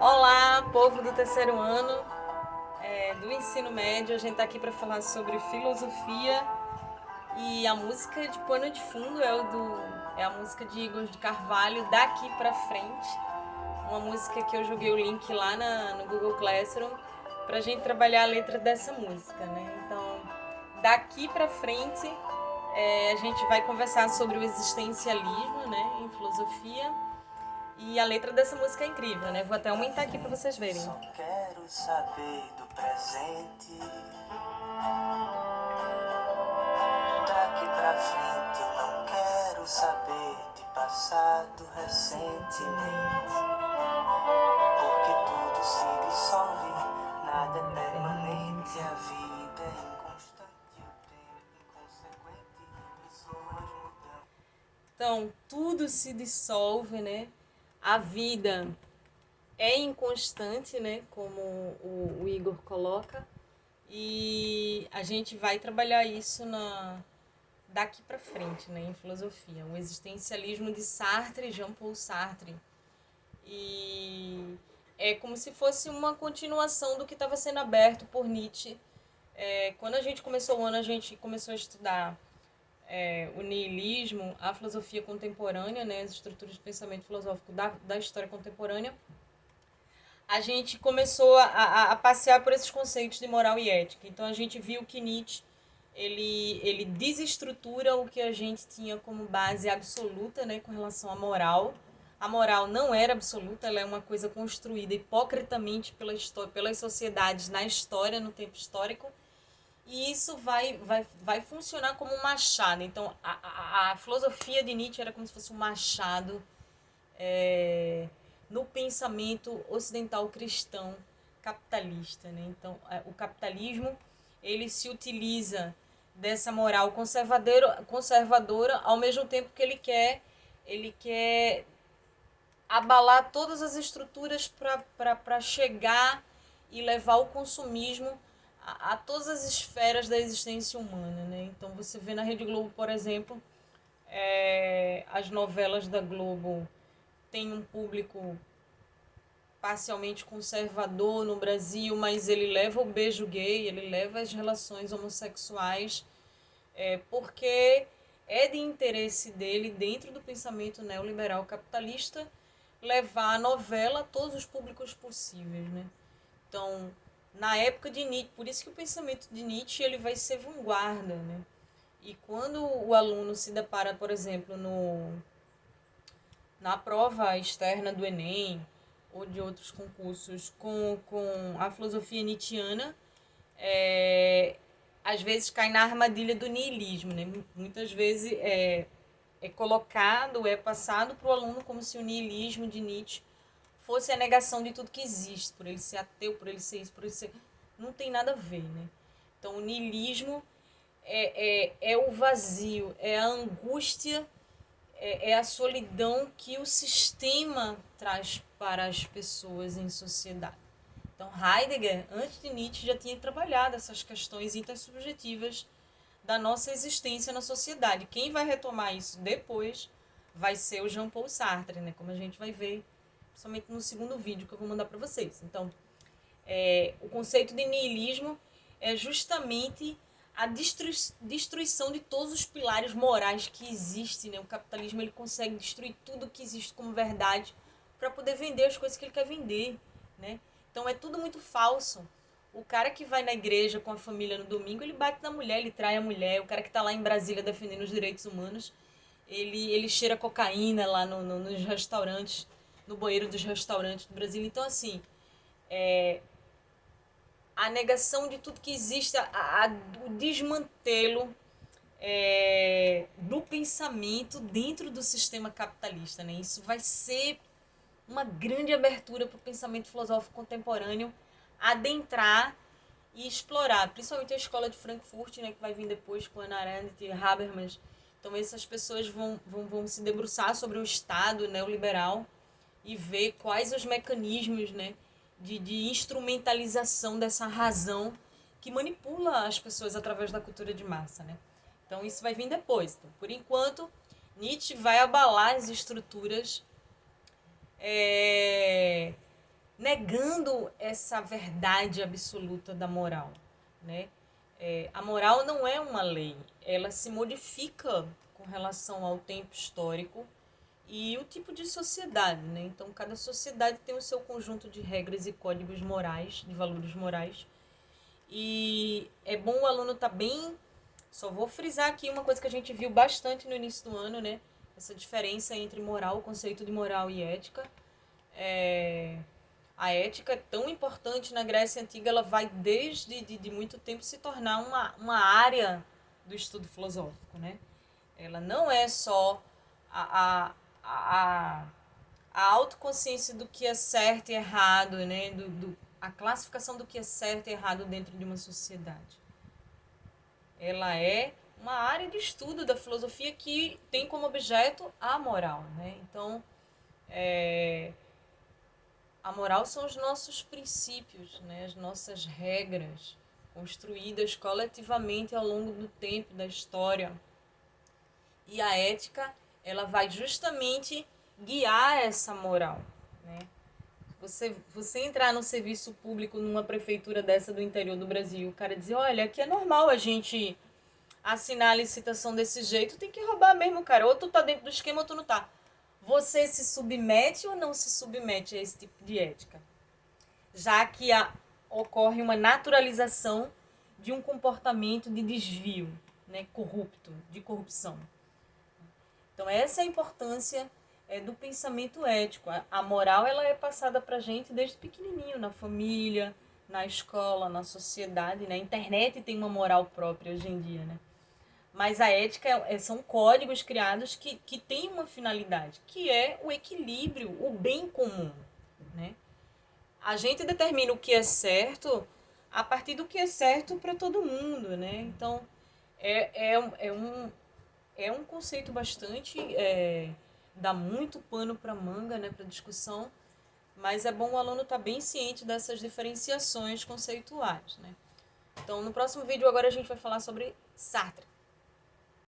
Olá, povo do terceiro ano do ensino médio. A gente está aqui para falar sobre filosofia e a música de pano de fundo é a música de Igor de Carvalho, Daqui para Frente. Uma música que eu joguei o link lá no Google Classroom para a gente trabalhar a letra dessa música, né? Então, daqui para frente, a gente vai conversar sobre o existencialismo, né, em filosofia. E a letra dessa música é incrível, né? Vou até aumentar aqui para vocês verem. Só quero saber do presente. Daqui pra frente eu não quero saber de passado recentemente. Porque tudo se dissolve, nada é permanente, a vida é inconstante, o tempo inconsequente, pessoas mudam. Então, tudo se dissolve, né? A vida é inconstante, né? Como o Igor coloca. E a gente vai trabalhar isso daqui para frente, né? Em filosofia. O existencialismo de Sartre, Jean-Paul Sartre. E é como se fosse uma continuação do que estava sendo aberto por Nietzsche. Quando a gente começou o ano, a gente começou a estudar o niilismo, a filosofia contemporânea, né, as estruturas de pensamento filosófico da história contemporânea. A gente começou a passear por esses conceitos de moral e ética. Então a gente viu que Nietzsche ele desestrutura o que a gente tinha como base absoluta, né, com relação à moral. A moral não era absoluta, ela é uma coisa construída hipocritamente pelas sociedades na história, no tempo histórico. E isso vai funcionar como um machado. Então, a filosofia de Nietzsche era como se fosse um machado no pensamento ocidental cristão capitalista, né? Então, o capitalismo ele se utiliza dessa moral conservadora ao mesmo tempo que ele quer abalar todas as estruturas para chegar e levar o consumismo a todas as esferas da existência humana, né? Então você vê na Rede Globo, por exemplo, as novelas da Globo têm um público parcialmente conservador no Brasil, mas ele leva o beijo gay, ele leva as relações homossexuais, porque é de interesse dele, dentro do pensamento neoliberal capitalista, levar a novela a todos os públicos possíveis, né? Então, na época de Nietzsche, por isso que o pensamento de Nietzsche ele vai ser vanguarda, né? E quando o aluno se depara, por exemplo, na prova externa do Enem ou de outros concursos com a filosofia nietzschiana, às vezes cai na armadilha do niilismo, né? Muitas vezes é passado para o aluno como se o niilismo de Nietzsche fosse a negação de tudo que existe, por ele ser ateu, por ele ser isso, por ele ser... Não tem nada a ver, né? Então, o niilismo é o vazio, é a angústia, é a solidão que o sistema traz para as pessoas em sociedade. Então, Heidegger, antes de Nietzsche, já tinha trabalhado essas questões intersubjetivas da nossa existência na sociedade. Quem vai retomar isso depois vai ser o Jean-Paul Sartre, né? Como a gente vai ver, principalmente no segundo vídeo que eu vou mandar para vocês. Então, o conceito de niilismo é justamente a destruição de todos os pilares morais que existem, né? O capitalismo ele consegue destruir tudo que existe como verdade para poder vender as coisas que ele quer vender, né? Então é tudo muito falso. O cara que vai na igreja com a família no domingo, ele bate na mulher, ele trai a mulher. O cara que está lá em Brasília defendendo os direitos humanos, ele cheira cocaína lá nos restaurantes, no banheiro dos restaurantes do Brasil. Então, assim, a negação de tudo que existe, o desmantelo do pensamento dentro do sistema capitalista, né? Isso vai ser uma grande abertura para o pensamento filosófico contemporâneo adentrar e explorar, principalmente a escola de Frankfurt, né, que vai vir depois com Hannah Arendt e Habermas. Então essas pessoas vão se debruçar sobre o Estado neoliberal e ver quais os mecanismos, né, de instrumentalização dessa razão que manipula as pessoas através da cultura de massa, né? Então isso vai vir depois. Então, por enquanto, Nietzsche vai abalar as estruturas negando essa verdade absoluta da moral, né? A moral não é uma lei, ela se modifica com relação ao tempo histórico e o tipo de sociedade, né? Então, cada sociedade tem o seu conjunto de regras e códigos morais, de valores morais. E é bom o aluno estar bem... Só vou frisar aqui uma coisa que a gente viu bastante no início do ano, né? Essa diferença entre moral, o conceito de moral e ética. A ética é tão importante na Grécia Antiga, ela vai desde de muito tempo se tornar uma área do estudo filosófico, né? Ela não é só a, a autoconsciência do que é certo e errado, né? A classificação do que é certo e errado dentro de uma sociedade. Ela é uma área de estudo da filosofia que tem como objeto a moral, né? Então, a moral são os nossos princípios, né? As nossas regras construídas coletivamente ao longo do tempo, da história. E a ética, ela vai justamente guiar essa moral, né? Você entrar no serviço público numa prefeitura dessa do interior do Brasil, o cara dizer, olha, aqui é normal a gente assinar a licitação desse jeito, tem que roubar mesmo, cara. Ou tu tá dentro do esquema ou tu não tá. Você se submete ou não se submete a esse tipo de ética? Já que ocorre uma naturalização de um comportamento de desvio, né, corrupto, de corrupção. Então essa é a importância do pensamento ético. A moral ela é passada pra gente desde pequenininho, na família, na escola, na sociedade, na internet tem uma moral própria hoje em dia, né? Mas a ética são códigos criados que têm uma finalidade, que é o equilíbrio, o bem comum, né? A gente determina o que é certo a partir do que é certo para todo mundo, né? Então, é um conceito bastante... dá muito pano para manga, né, para discussão, mas é bom o aluno estar bem ciente dessas diferenciações conceituais, né? Então, no próximo vídeo agora a gente vai falar sobre Sartre.